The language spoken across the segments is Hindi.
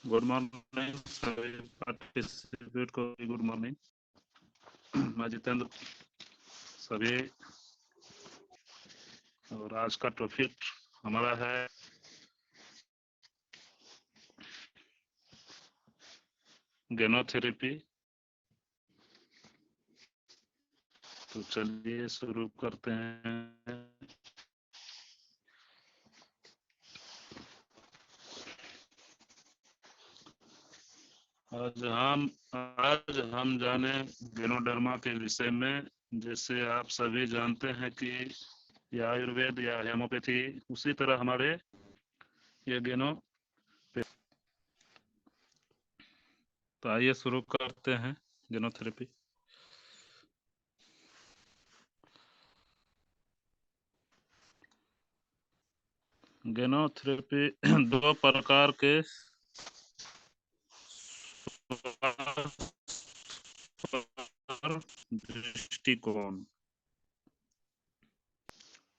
गुड मॉर्निंग सभी पार्टिसिपेट को। Good morning. मैं जितेंद्र। सभी। और आज का टॉपिक हमारा है गेनोथेरेपी। तो चलिए शुरू करते हैं। आज हम जाने गेनोडर्मा के विषय में। जैसे आप सभी जानते हैं कि यह आयुर्वेद या हेमोपैथी, उसी तरह हमारे ये गेनो। तो आइए शुरू करते हैं गेनोथेरेपी। गेनोथेरेपी दो प्रकार के दृष्टिकोण,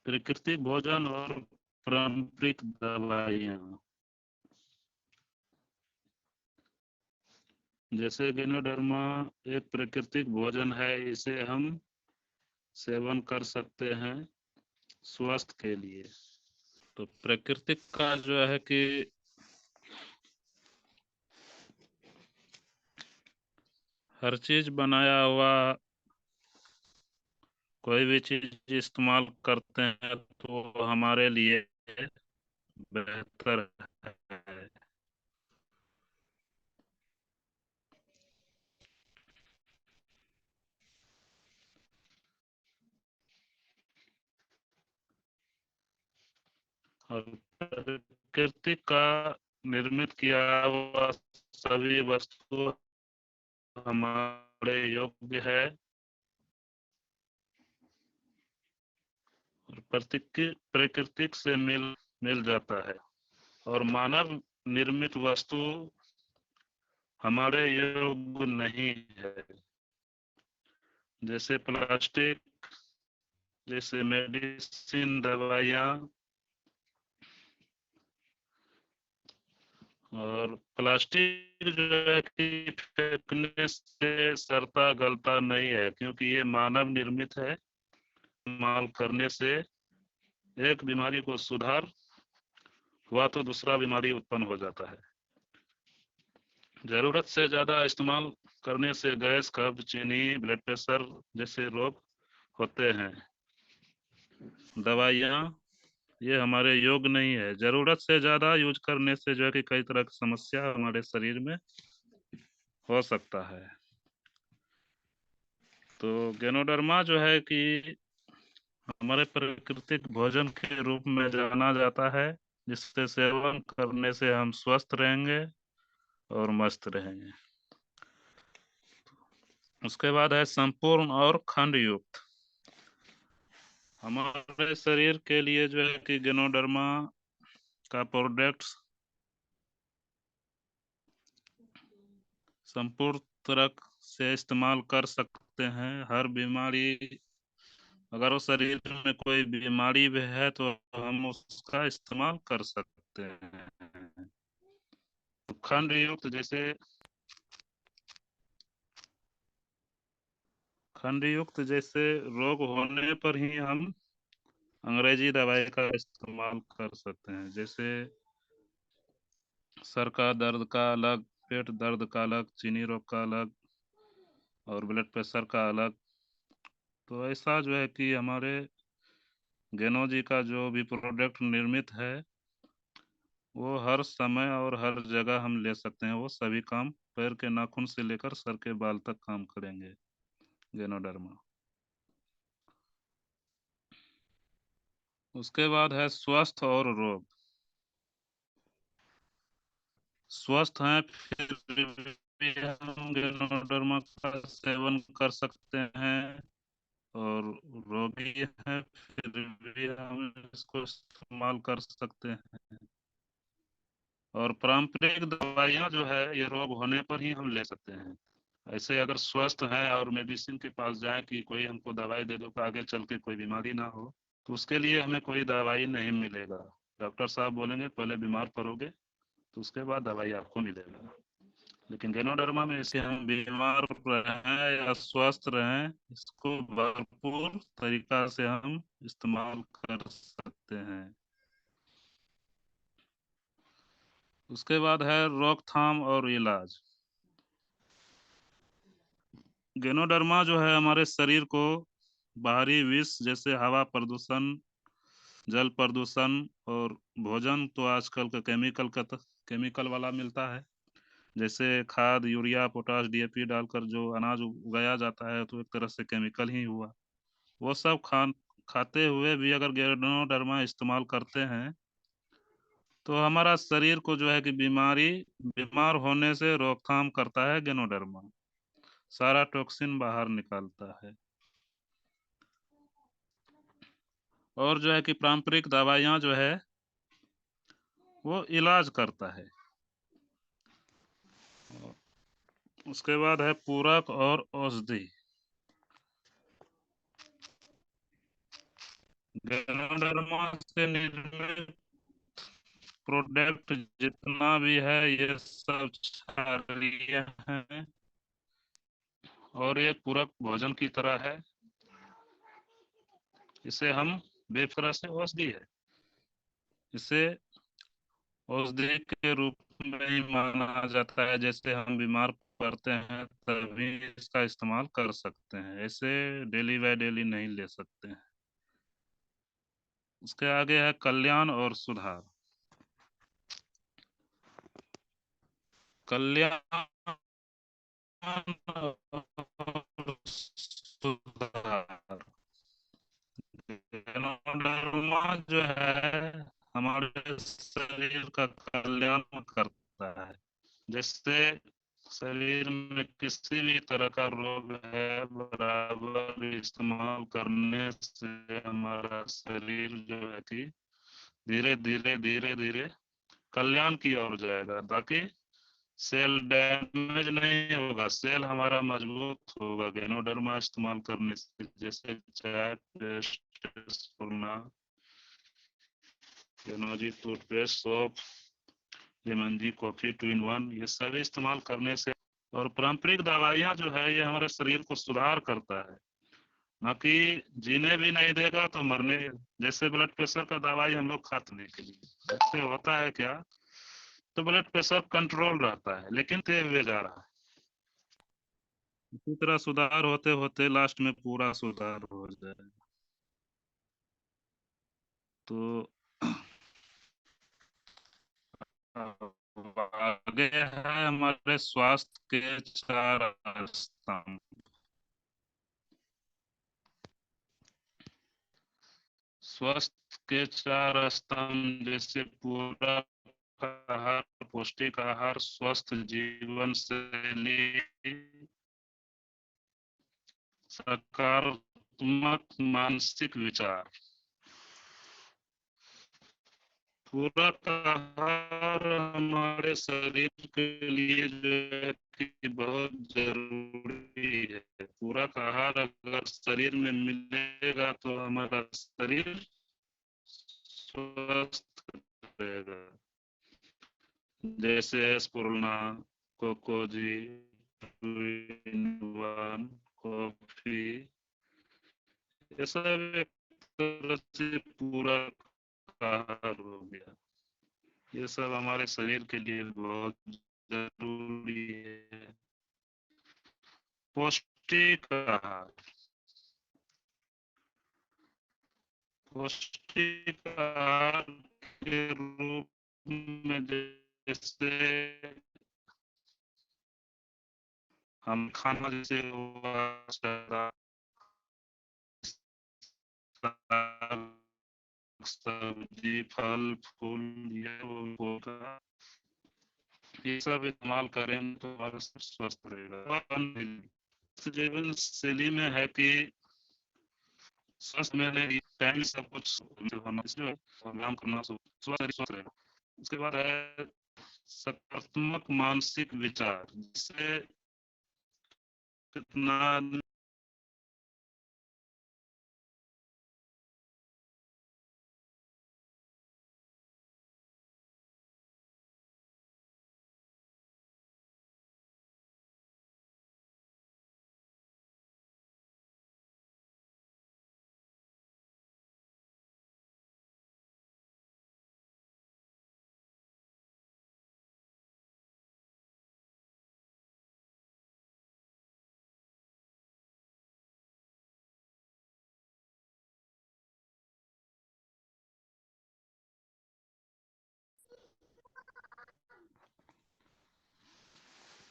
प्राकृतिक भोजन और पारंपरिक दवाइयाँ। जैसे गेनोडर्मा एक प्राकृतिक भोजन है, इसे हम सेवन कर सकते हैं स्वास्थ्य के लिए। तो प्राकृतिक का जो है कि हर चीज बनाया हुआ, कोई भी चीज इस्तेमाल करते हैं तो हमारे लिए बेहतर है। और प्रकृति का निर्मित किया हुआ सभी वस्तु हमारे योग्य है और प्राकृतिक से मिल मिल जाता है। और मानव निर्मित वस्तु हमारे योग्य नहीं है। जैसे प्लास्टिक, जैसे मेडिसिन, दवाइयाँ। और प्लास्टिक जो है कि फेंकने से सड़ता गलता नहीं है, क्योंकि ये मानव निर्मित है। इस्तेमाल करने से एक बीमारी को सुधार हुआ तो दूसरा बीमारी उत्पन्न हो जाता है। जरूरत से ज्यादा इस्तेमाल करने से गैस, कब्ज, चीनी, ब्लड प्रेशर जैसे रोग होते हैं। दवाइयाँ ये हमारे योग नहीं है। जरूरत से ज्यादा यूज करने से जो है कि कई तरह की समस्या हमारे शरीर में हो सकता है। तो गेनोडर्मा जो है कि हमारे प्राकृतिक भोजन के रूप में जाना जाता है, जिससे सेवन करने से हम स्वस्थ रहेंगे और मस्त रहेंगे। उसके बाद है संपूर्ण और खंड युक्त। हमारे शरीर के लिए जो है कि गेनोडर्मा का प्रोडक्ट्स संपूर्ण तरह से इस्तेमाल कर सकते हैं। हर बीमारी, अगर वो शरीर में कोई बीमारी भी है तो हम उसका इस्तेमाल कर सकते हैं। खंड युक्त, जैसे खंड युक्त जैसे रोग होने पर ही हम अंग्रेजी दवाई का इस्तेमाल कर सकते हैं। जैसे सर का दर्द का अलग, पेट दर्द का अलग, चीनी रोग का अलग और ब्लड प्रेशर का अलग। तो ऐसा जो है कि हमारे गेनो जी का जो भी प्रोडक्ट निर्मित है, वो हर समय और हर जगह हम ले सकते हैं। वो सभी काम पैर के नाखून से लेकर सर के बाल तक काम करेंगे गेनोडर्मा। उसके बाद है स्वस्थ और रोग। स्वस्थ हैं फिर भी हम गेनोडर्मा का सेवन कर सकते हैं, और रोगी हैं फिर भी हम इसको इस्तेमाल कर सकते हैं। और पारंपरिक दवाइयाँ जो है ये रोग होने पर ही हम ले सकते हैं। ऐसे अगर स्वस्थ हैं और मेडिसिन के पास जाए कि कोई हमको दवाई दे दो कि आगे चल के कोई बीमारी ना हो, तो उसके लिए हमें कोई दवाई नहीं मिलेगा। डॉक्टर साहब बोलेंगे पहले बीमार पड़ोगे तो उसके बाद दवाई आपको मिलेगा। लेकिन गैनोडर्मा में इससे हम बीमार रहें या स्वस्थ रहें, इसको भरपूर तरीका से हम इस्तेमाल कर सकते हैं। उसके बाद है रोकथाम और इलाज। गैनोडर्मा जो है हमारे शरीर को बाहरी विष जैसे हवा प्रदूषण, जल प्रदूषण और भोजन तो आजकल का केमिकल वाला मिलता है, जैसे खाद, यूरिया, पोटाश, डीएपी डालकर जो अनाज उगाया जाता है तो एक तरह से केमिकल ही हुआ। वो सब खाते हुए भी अगर गैनोडर्मा इस्तेमाल करते हैं तो हमारा शरीर को जो है कि बीमार होने से रोकथाम करता है गैनोडर्मा, सारा टॉक्सिन बाहर निकालता है। और जो है कि पारंपरिक दवाइयाँ जो है वो इलाज करता है। उसके बाद है पूरक और औषधि। गैनोडर्मा से निर्मित प्रोडक्ट जितना भी है ये सब क्षारीय हैं और ये पूरक भोजन की तरह है। इसे हम बेफिक्र से औषधि है, इसे औषधि के रूप में ही माना जाता है। जैसे हम बीमार पड़ते हैं तभी इसका इस्तेमाल कर सकते हैं, ऐसे डेली बाय डेली नहीं ले सकते हैं। उसके आगे है कल्याण और सुधार। कल्याण और सुधार। गैनोडर्मा जो है हमारे शरीर का कल्याण करता है। जैसे शरीर में किसी भी तरह का रोग है, बराबर इस्तेमाल करने से हमारा शरीर जो है कि धीरे धीरे धीरे धीरे कल्याण की ओर जाएगा, ताकि सेल डैमेज नहीं होगा, सेल हमारा मजबूत होगा गैनोडर्मा इस्तेमाल करने से। जैसे चाय पेस्ट, सोना, गेनोजी टूथपेस्ट, सोप, लेमन जी कॉफी, 2 in 1, ये सभी इस्तेमाल करने से। और पारंपरिक दवाइयाँ जो है ये हमारे शरीर को सुधार करता है, ना कि जीने भी नहीं देगा तो मरने। जैसे ब्लड प्रेशर का दवाई हम लोग खाते नहीं के लिए, इससे होता है क्या, तो ब्लड प्रेशर कंट्रोल रहता है लेकिन तेज हुए जा रहा है। इसी तरह सुधार होते होते लास्ट में पूरा सुधार हो जाएगा। तो अब आगे है हमारे स्वास्थ्य के 4 स्तंभ। स्वास्थ्य के 4 स्तंभ जैसे पूरा आहार, पौष्टिक आहार, स्वस्थ जीवन शैली, सकारात्मक मानसिक विचार। पूरक आहार हमारे शरीर के लिए जो है कि बहुत जरूरी है। पूरक आहार अगर शरीर में मिलेगा तो हमारा शरीर स्वस्थ रहेगा। जैसे स्पुरुना, कोकोजी, 2 in 1, कॉफी, ये सब एक तरह से पूरक आहार हो गया। ये सब हमारे शरीर के लिए बहुत जरूरी है। पौष्टिक आहार। पौष्टिक आहार के रूप में जैसे हम खाना जैसे हुआ सब्जी, फल फूल, ये वो होगा, ये सब इस्तेमाल करें तो हमारा स्वस्थ रहेगा। जीवन शैली में है कि स्वस्थ में नहीं, टाइम सब कुछ होना, इसलिए व्यायाम करना स्वस्थ रहेगा। उसके बाद है सकारात्मक मानसिक विचार, जिससे कितना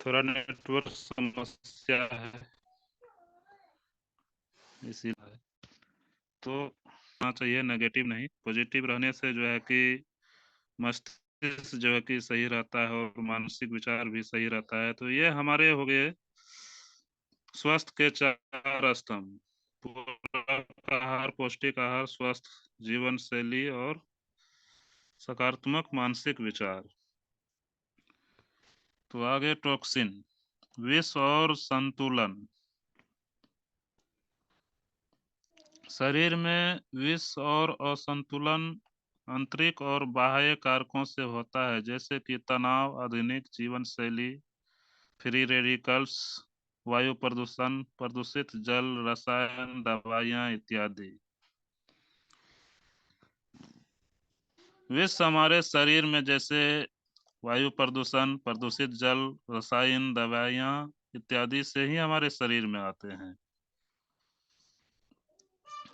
थोड़ा नेटवर्क समस्या है इसीलिए। तो होना चाहिए, नेगेटिव नहीं, पॉजिटिव रहने से जो है कि मस्तिष्क जो है कि सही रहता है और मानसिक विचार भी सही रहता है। तो ये हमारे हो गए स्वास्थ्य के चार स्तंभ: पूरक आहार, पौष्टिक आहार, स्वस्थ जीवन शैली और सकारात्मक मानसिक विचार। तो आगे टॉक्सिन, विष और संतुलन। शरीर में विष और असंतुलन आंतरिक और बाह्य कारकों से होता है, जैसे कि तनाव, आधुनिक जीवन शैली, फ्री रेडिकल्स, वायु प्रदूषण, प्रदूषित जल, रसायन, दवाइयाँ इत्यादि। विष हमारे शरीर में जैसे वायु प्रदूषण, प्रदूषित जल, रसायन, दवाइयाँ इत्यादि से ही हमारे शरीर में आते हैं।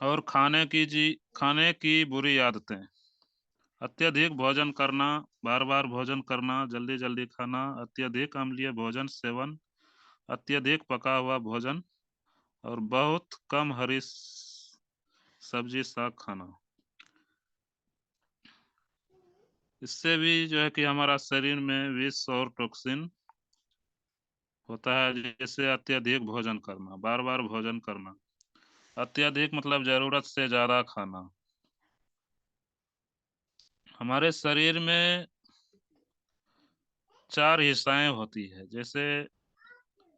और खाने की बुरी आदतें: अत्यधिक भोजन करना, बार बार भोजन करना, जल्दी जल्दी खाना, अत्यधिक अम्लीय भोजन सेवन, अत्यधिक पका हुआ भोजन और बहुत कम हरी सब्जी साग खाना। इससे भी जो है कि हमारा शरीर में विष और टॉक्सिन होता है। जैसे अत्यधिक भोजन करना, बार बार भोजन करना, अत्यधिक मतलब जरूरत से ज्यादा खाना। हमारे शरीर में चार हिस्साएं होती है, जैसे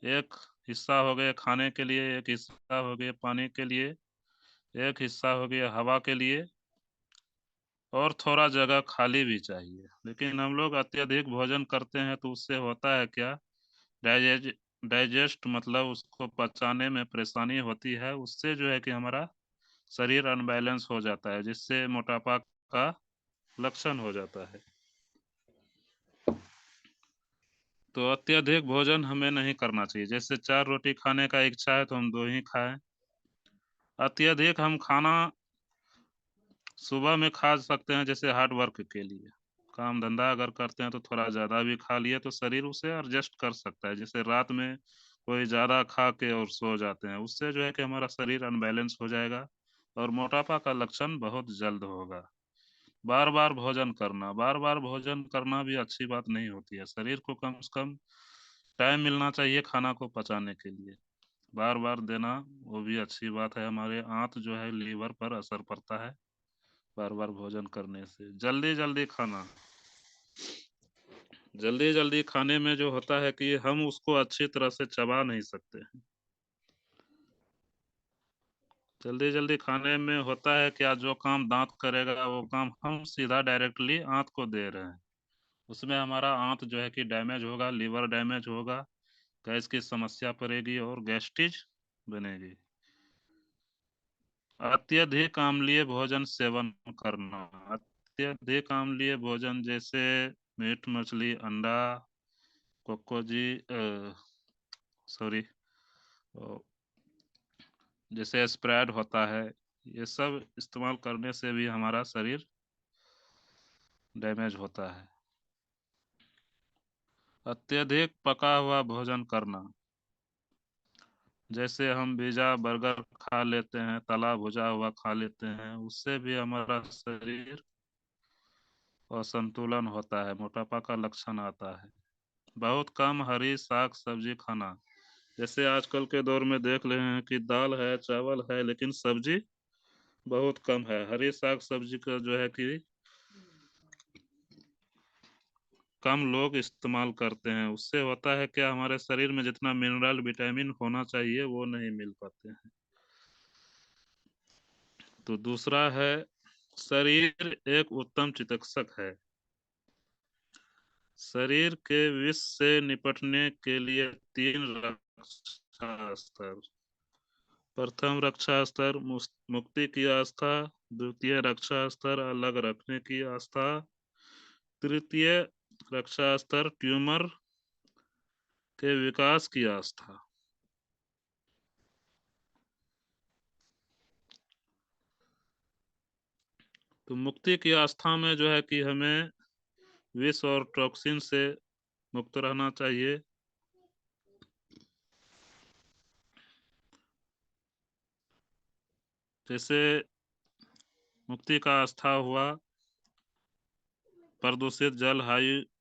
एक हिस्सा हो गया खाने के लिए, एक हिस्सा हो गया पानी के लिए, एक हिस्सा हो गया हवा के लिए, और थोड़ा जगह खाली भी चाहिए। लेकिन हम लोग अत्यधिक भोजन करते हैं तो उससे होता है क्या, डाइजेस्ट डाइजेस्ट मतलब उसको पचाने में परेशानी होती है। उससे जो है कि हमारा शरीर अनबैलेंस हो जाता है, जिससे मोटापा का लक्षण हो जाता है। तो अत्यधिक भोजन हमें नहीं करना चाहिए। जैसे 4 रोटी खाने का इच्छा है तो हम 2 ही खाएं। अत्यधिक हम खाना सुबह में खा सकते हैं, जैसे हार्ड वर्क के लिए काम धंधा अगर करते हैं तो थोड़ा ज्यादा भी खा लिए तो शरीर उसे एडजस्ट कर सकता है। जैसे रात में कोई ज्यादा खा के और सो जाते हैं, उससे जो है कि हमारा शरीर अनबैलेंस हो जाएगा और मोटापा का लक्षण बहुत जल्द होगा। बार बार भोजन करना भी अच्छी बात नहीं होती है। शरीर को कम से कम टाइम मिलना चाहिए खाना को पचाने के लिए। बार बार देना वो भी अच्छी बात है। हमारे आंत जो है लीवर पर असर पड़ता है बार बार भोजन करने से। जल्दी जल्दी खाना, जल्दी जल्दी खाने में जो होता है कि हम उसको अच्छी तरह से चबा नहीं सकते हैं। जल्दी जल्दी खाने में होता है क्या, जो काम दांत करेगा वो काम हम सीधा डायरेक्टली आंत को दे रहे हैं। उसमें हमारा आंत जो है कि डैमेज होगा, लीवर डैमेज होगा, गैस की समस्या पड़ेगी और गैस्ट्रिच बनेगी। अत्यधिक अम्लीय भोजन सेवन करना, अत्यधिक अम्लीय भोजन जैसे मीट, मछली, अंडा, कोकोजी, सॉरी, जैसे स्प्रेड होता है, ये सब इस्तेमाल करने से भी हमारा शरीर डैमेज होता है। अत्यधिक पका हुआ भोजन करना, जैसे हम पिज्जा बर्गर खा लेते हैं, तला भुजा हुआ खा लेते हैं, उससे भी हमारा शरीर असंतुलन होता है, मोटापा का लक्षण आता है। बहुत कम हरी साग सब्जी खाना, जैसे आजकल के दौर में देख रहे हैं कि दाल है, चावल है, लेकिन सब्जी बहुत कम है। हरी साग सब्जी का जो है कि कम लोग इस्तेमाल करते हैं। उससे होता है क्या, हमारे शरीर में जितना मिनरल विटामिन होना चाहिए वो नहीं मिल पाते हैं। तो दूसरा है, शरीर एक उत्तम चिकित्सक है। शरीर के विष से निपटने के लिए 3 रक्षा स्तर: प्रथम रक्षा स्तर मुक्ति की आस्था, द्वितीय रक्षा स्तर अलग रखने की आस्था, तृतीय रक्षा स्तर ट्यूमर के विकास की आस्था। तो मुक्ति की आस्था में जो है कि हमें विष और टॉक्सिन से मुक्त रहना चाहिए। जैसे मुक्ति का आस्था हुआ, प्रदूषित जल,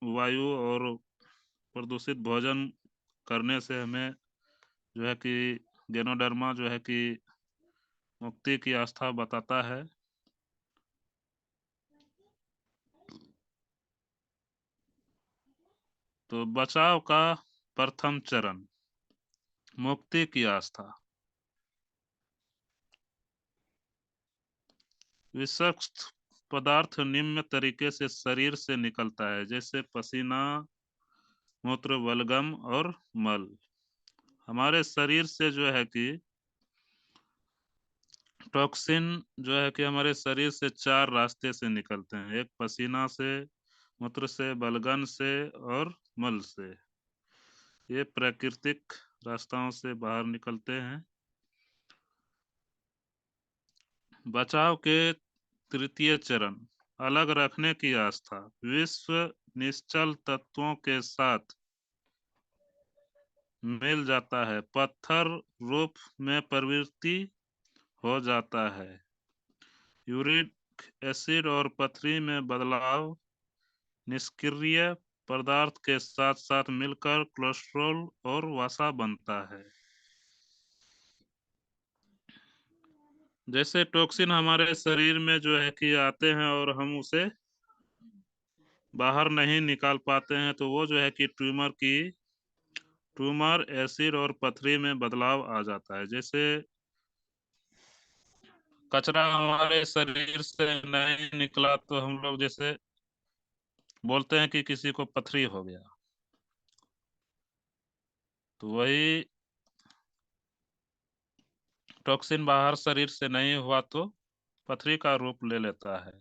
वायु और प्रदूषित भोजन करने से हमें जो है कि गैनोडर्मा जो है कि मुक्ति की आस्था बताता है। तो बचाव का प्रथम चरण, मुक्ति की आस्था। विषाक्त पदार्थ निम्न तरीके से शरीर से निकलता है, जैसे पसीना, मूत्र, बलगम और मल। हमारे शरीर से जो है कि टॉक्सिन जो है कि हमारे शरीर से 4 रास्ते से निकलते हैं। एक पसीना से, मूत्र से, बलगम से और मल से। ये प्राकृतिक रास्तों से बाहर निकलते हैं। बचाव के तृतीय चरण, अलग रखने की आस्था। विश्व निश्चल तत्वों के साथ मिल जाता है, पत्थर रूप में प्रवृत्ति हो जाता है। यूरिक एसिड और पथरी में बदलाव निष्क्रिय पदार्थ के साथ साथ मिलकर कोलेस्ट्रॉल और वसा बनता है। जैसे टॉक्सिन हमारे शरीर में जो है कि आते हैं और हम उसे बाहर नहीं निकाल पाते हैं, तो वो जो है कि ट्यूमर, एसिड और पथरी में बदलाव आ जाता है। जैसे कचरा हमारे शरीर से नहीं निकला तो हम लोग जैसे बोलते हैं कि किसी को पथरी हो गया, तो वही टॉक्सिन बाहर शरीर से नहीं हुआ तो पथरी का रूप ले लेता है।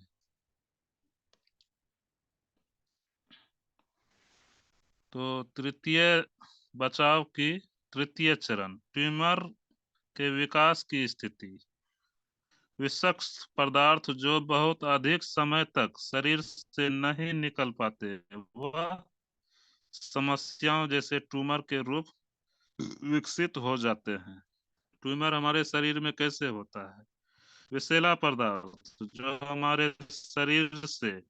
तो बचाव की तृतीय चरण, ट्यूमर के विकास की स्थिति। विषाक्त पदार्थ जो बहुत अधिक समय तक शरीर से नहीं निकल पाते, वह समस्याओं जैसे ट्यूमर के रूप विकसित हो जाते हैं। ट्यूमर हमारे शरीर में कैसे होता है? विषैला पदार्थ जो हमारे शरीर से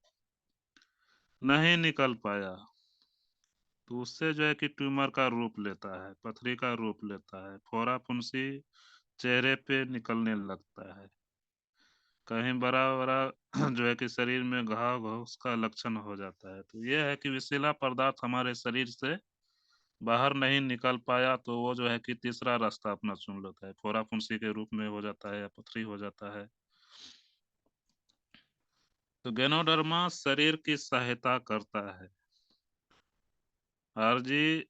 नहीं निकल पाया, तो उससे जो है कि ट्यूमर का रूप लेता है, पथरी का रूप लेता है, फोड़ा फुंसी चेहरे पे निकलने लगता है, कहीं बड़ा बड़ा जो है कि शरीर में घाव घोस का लक्षण हो जाता है। तो ये है कि विषैला पदार्थ हमारे शरीर से बाहर नहीं निकल पाया, तो वो जो है कि तीसरा रास्ता अपना चुन लेता है, फोड़ा फुंसी के रूप में हो जाता है या पथरी हो जाता है। तो गैनोडर्मा शरीर की सहायता करता है। आरजी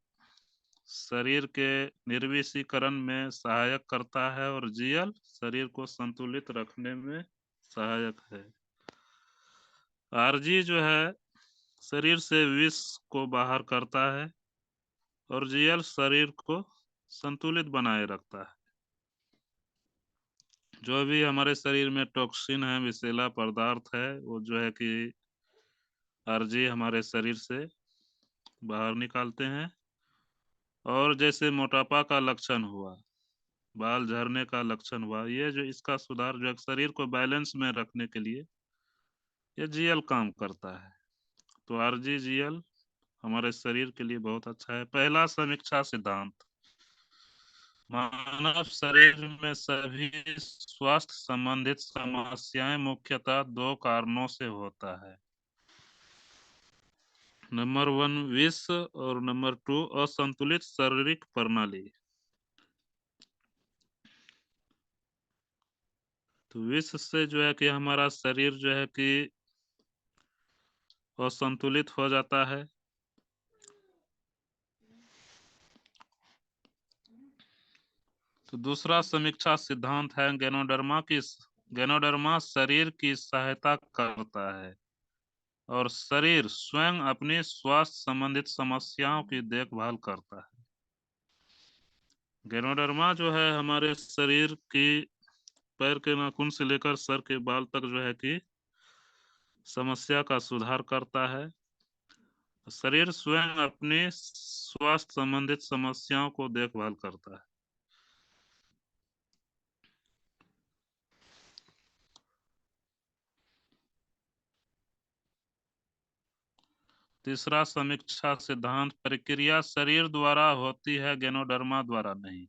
शरीर के निर्विषीकरण में सहायक करता है और जीएल शरीर को संतुलित रखने में सहायक है। आरजी जो है शरीर से विष को बाहर करता है और जीएल शरीर को संतुलित बनाए रखता है। जो भी हमारे शरीर में टॉक्सिन है, विषैला पदार्थ है, वो जो है कि आरजी हमारे शरीर से बाहर निकालते हैं। और जैसे मोटापा का लक्षण हुआ, बाल झड़ने का लक्षण हुआ, ये जो इसका सुधार जो है शरीर को बैलेंस में रखने के लिए ये जीएल काम करता है। तो आरजी जीएल हमारे शरीर के लिए बहुत अच्छा है। पहला समीक्षा सिद्धांत, मानव शरीर में सभी स्वास्थ्य संबंधित समस्याएं मुख्यतः 2 कारणों से होता है। नंबर 1 विष और नंबर 2 असंतुलित शारीरिक प्रणाली। तो विष से जो है कि हमारा शरीर जो है कि असंतुलित हो जाता है। तो दूसरा समीक्षा सिद्धांत है गैनोडर्मा शरीर की सहायता करता है और शरीर स्वयं अपनी स्वास्थ्य संबंधित समस्याओं की देखभाल करता है। गैनोडर्मा जो है हमारे शरीर की पैर के नाखून से लेकर सर के बाल तक जो है कि समस्या का सुधार करता है। शरीर स्वयं अपनी स्वास्थ्य संबंधित समस्याओं को देखभाल करता है। तीसरा समीक्षा सिद्धांत, प्रक्रिया शरीर द्वारा होती है, गैनोडर्मा द्वारा नहीं।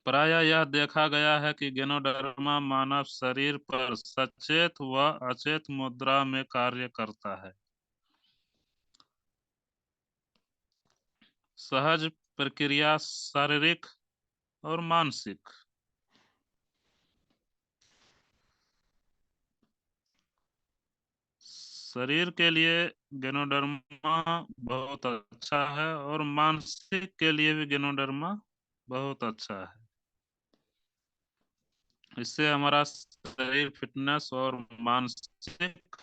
प्रायः यह देखा गया है कि गैनोडर्मा मानव शरीर पर सचेत व अचेत मुद्रा में कार्य करता है। सहज प्रक्रिया शारीरिक और मानसिक। शरीर के लिए गैनोडर्मा बहुत अच्छा है और मानसिक के लिए भी गैनोडर्मा बहुत अच्छा है। इससे हमारा शरीर फिटनेस और मानसिक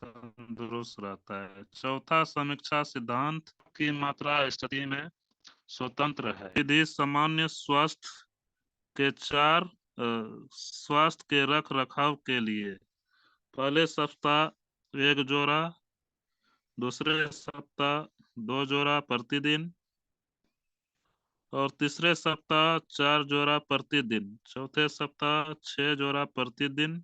तंदुरुस्त रहता है। चौथा समीक्षा सिद्धांत की मात्रा स्थिति में स्वतंत्र है। विधि सामान्य के चार स्वास्थ्य के रख रखाव के लिए पहले सप्ताह एक जोड़ा, दूसरे सप्ताह दो जोड़ा प्रतिदिन और तीसरे सप्ताह चार जोड़ा प्रतिदिन, चौथे सप्ताह छह जोड़ा प्रतिदिन।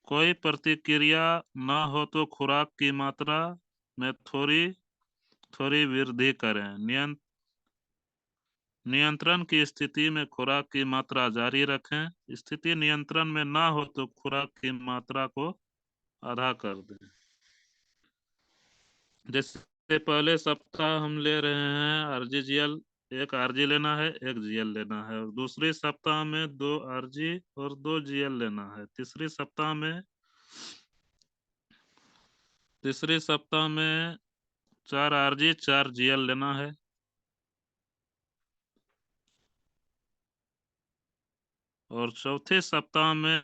कोई प्रतिक्रिया न हो तो खुराक की मात्रा में थोड़ी थोड़ी वृद्धि करें। नियंत्रण की स्थिति में खुराक की मात्रा जारी रखें। स्थिति नियंत्रण में ना हो तो खुराक की मात्रा को आधा कर दें। जैसे पहले सप्ताह हम ले रहे हैं आरजीजीएल, एक आरजी लेना है, एक जीएल लेना है। और दूसरे सप्ताह में दो आरजी और दो जीएल लेना है। तीसरे सप्ताह में चार आरजी चार जीएल लेना है। और चौथे सप्ताह में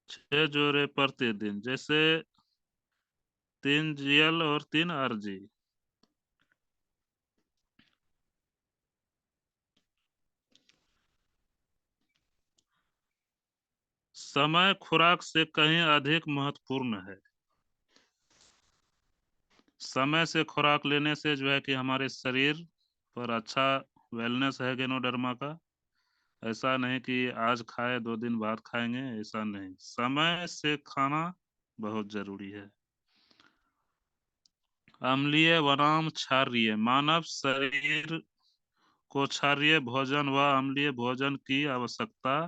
छह जोड़े प्रतिदिन, जैसे तीन जीएल और तीन आरजी। समय खुराक से कहीं अधिक महत्वपूर्ण है। समय से खुराक लेने से जो है कि हमारे शरीर पर अच्छा वेलनेस है गैनोडर्मा का। ऐसा नहीं कि आज खाए 2 दिन बाद खाएंगे, ऐसा नहीं। समय से खाना बहुत जरूरी है। अम्लीय बनाम क्षारीय, मानव शरीर को क्षारीय भोजन व अम्लीय भोजन की आवश्यकता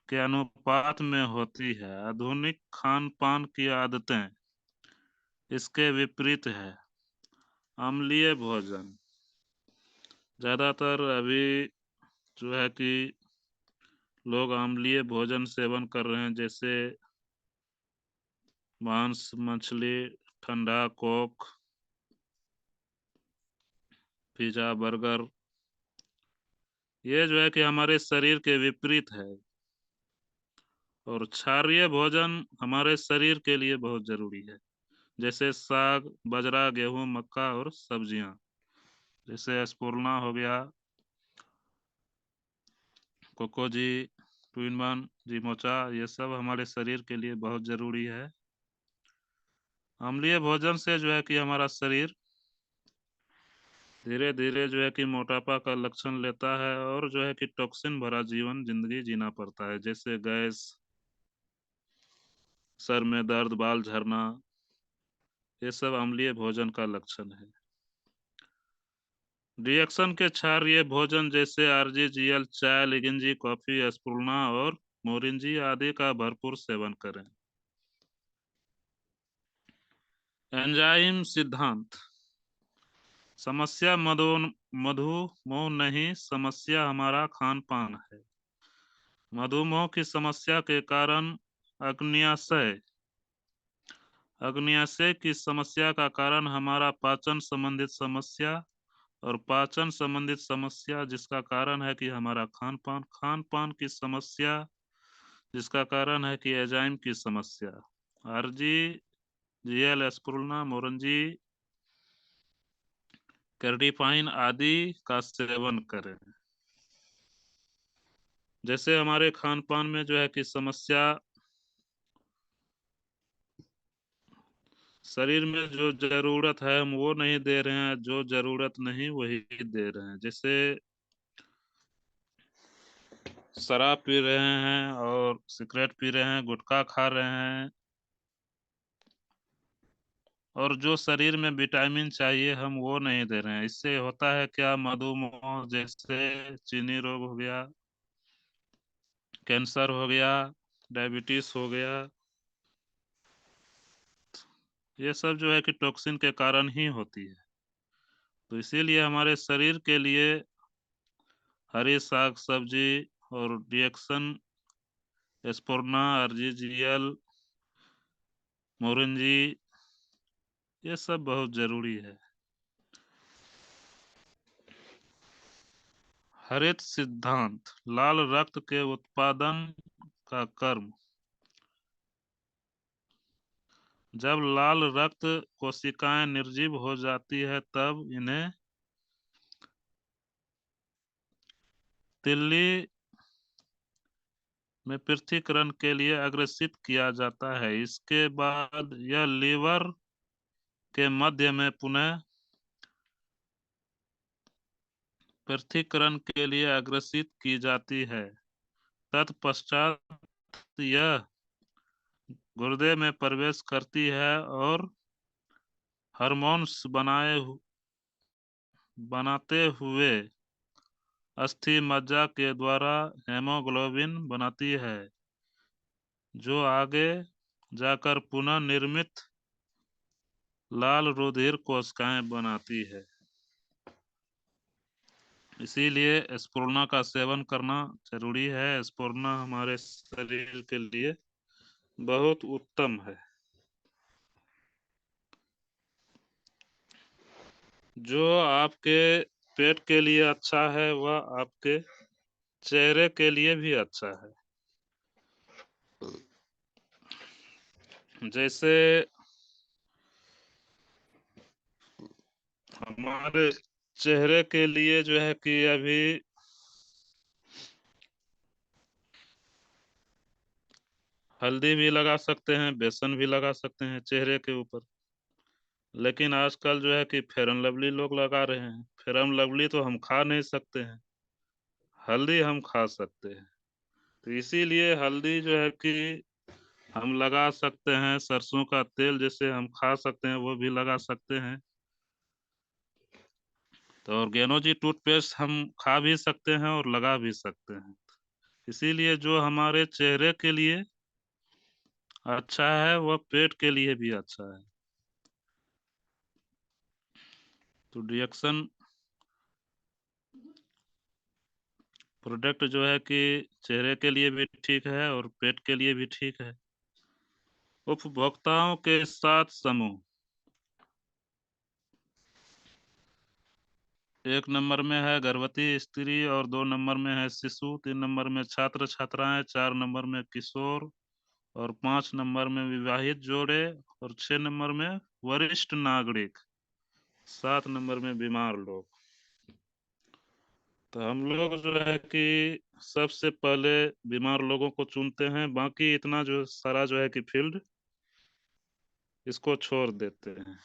के अनुपात में होती है। आधुनिक खान पान की आदतें इसके विपरीत है। अम्लीय भोजन ज्यादातर अभी जो है कि लोग अम्लीय भोजन सेवन कर रहे हैं, जैसे मांस मछली, ठंडा कोक, पिज्जा बर्गर। ये जो है कि हमारे शरीर के विपरीत है। और क्षारीय भोजन हमारे शरीर के लिए बहुत जरूरी है, जैसे साग, बाजरा, गेहूं, मक्का और सब्जियां, जैसे स्पूर्णा हो गया, कोकोजी, ट्विनबन, जीमोचा। ये सब हमारे शरीर के लिए बहुत जरूरी है। अम्लीय भोजन से जो है कि हमारा शरीर धीरे धीरे जो है कि मोटापा का लक्षण लेता है और जो है कि टॉक्सिन भरा जीवन जिंदगी जीना पड़ता है, जैसे गैस, सर में दर्द, बाल झड़ना। ये सब अम्लीय भोजन का लक्षण है। रिएक्शन के क्षारीय भोजन जैसे आरजीजीएल, चाय, लिगिंजी, कॉफी, स्पूर्णा और मोरिंजी आदि का भरपूर सेवन करें। एंजाइम सिद्धांत, समस्या मधुमेह नहीं, समस्या हमारा खान पान है। मधुमेह की समस्या के कारण अग्न्याशय अग्न्याशय की समस्या का कारण हमारा पाचन संबंधित समस्या, और पाचन संबंधित समस्या जिसका कारण है कि हमारा खान पान की समस्या जिसका कारण है कि एंजाइम की समस्या। आरजी, जीएल, स्पूर्णा, मोरंजी, कैर्डिपाइन आदि का सेवन करें। जैसे हमारे खान पान में जो है कि समस्या, शरीर में जो जरूरत है हम वो नहीं दे रहे हैं, जो जरूरत नहीं वही दे रहे हैं। जैसे शराब पी रहे हैं और सिगरेट पी रहे हैं, गुटखा खा रहे हैं, और जो शरीर में विटामिन चाहिए हम वो नहीं दे रहे हैं। इससे होता है क्या, मधुमेह जैसे चीनी रोग हो गया, कैंसर हो गया, डायबिटीज हो गया, ये सब जो है कि टॉक्सिन के कारण ही होती है। तो इसीलिए हमारे शरीर के लिए हरी साग सब्जी और डिएक्सन, एस्पोर्ना, आरजीजीएल, मोरिंजी, ये सब बहुत जरूरी है। हरित सिद्धांत, लाल रक्त के उत्पादन का कर्म। जब लाल रक्त कोशिकाएं निर्जीव हो जाती है तब इन्हें तिल्ली में पृथक्करण के लिए अग्रेषित किया जाता है। इसके बाद यह लीवर के मध्य में पुनः पृथक्करण के लिए अग्रेषित की जाती है। तत्पश्चात यह गुर्दे में प्रवेश करती है और हार्मोन्स बनाते हुए अस्थि मज्जा के द्वारा हेमोग्लोबिन बनाती है, जो आगे जाकर पुनः निर्मित लाल रुधिर कोशिकाएं बनाती है। इसीलिए स्पूर्णा का सेवन करना जरूरी है। स्पूर्णा हमारे शरीर के लिए बहुत उत्तम है। जो आपके पेट के लिए अच्छा है वह आपके चेहरे के लिए भी अच्छा है। जैसे हमारे चेहरे के लिए जो है कि अभी हल्दी भी लगा सकते हैं, बेसन भी लगा सकते हैं चेहरे के ऊपर। लेकिन आजकल जो है कि फेयर एंड लवली लोग लगा रहे हैं। फेयर एंड लवली तो हम खा नहीं सकते हैं, हल्दी हम खा सकते हैं। तो इसीलिए हल्दी जो है कि हम लगा सकते हैं। सरसों का तेल जैसे हम खा सकते हैं वो भी लगा सकते हैं। तो ऑर्गेनो जी टूथपेस्ट हम खा भी सकते हैं और लगा भी सकते हैं। इसीलिए जो हमारे चेहरे के लिए अच्छा है वह पेट के लिए भी अच्छा है। तो डिएक्शन प्रोडक्ट जो है कि चेहरे के लिए भी ठीक है और पेट के लिए भी ठीक है। उपभोक्ताओं के साथ समूह, 1 नंबर में है गर्भवती स्त्री और 2 नंबर में है शिशु, 3 नंबर में छात्र छात्राएं, 4 नंबर में किशोर और 5 नंबर में विवाहित जोड़े और 6 नंबर में वरिष्ठ नागरिक, 7 नंबर में बीमार लोग। तो हम लोग जो है कि सबसे पहले बीमार लोगों को चुनते हैं, बाकी इतना जो सारा जो है कि फील्ड इसको छोड़ देते हैं।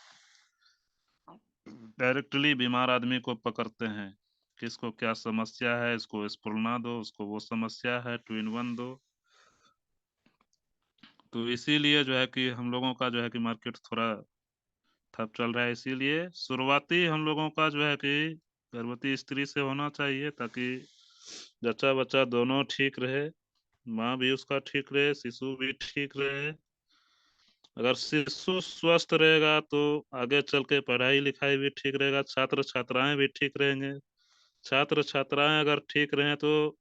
डायरेक्टली बीमार आदमी को पकड़ते हैं, किसको क्या समस्या है, इसको स्पुरना दो, उसको वो समस्या है, 2 in 1 दो। तो इसीलिए जो है कि हम लोगों का जो है कि मार्केट थोड़ा ठप चल रहा है। इसीलिए शुरुआती हम लोगों का जो है कि गर्भवती स्त्री से होना चाहिए, ताकि जच्चा बच्चा दोनों ठीक रहे, माँ भी उसका ठीक रहे, शिशु भी ठीक रहे। अगर शिशु स्वस्थ रहेगा तो आगे चल के पढ़ाई लिखाई भी ठीक रहेगा, छात्र छात्राएं भी ठीक रहेंगे। छात्र छात्राएं अगर ठीक रहें तो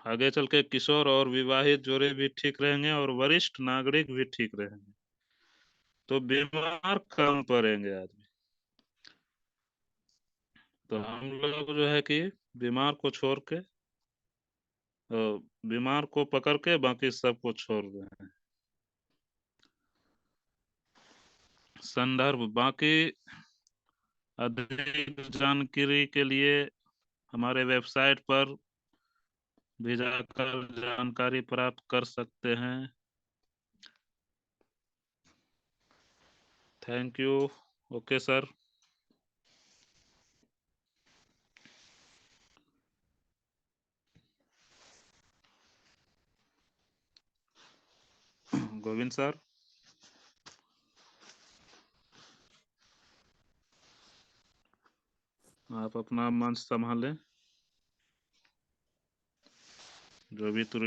आगे चल के किशोर और विवाहित जोड़े भी ठीक रहेंगे और वरिष्ठ नागरिक भी ठीक रहेंगे। तो बीमार कम पड़ेंगे आदमी। तो हम लोग जो है कि बीमार को छोड़ के बीमार को पकड़ के बाकी सबको छोड़ रहे हैं। संदर्भ, बाकी अधिक जानकारी के लिए हमारे वेबसाइट पर भी जाकर जानकारी प्राप्त कर सकते हैं। Thank you. Okay sir. Govind sir, आप अपना मंच संभालें। जो भी त्रुटि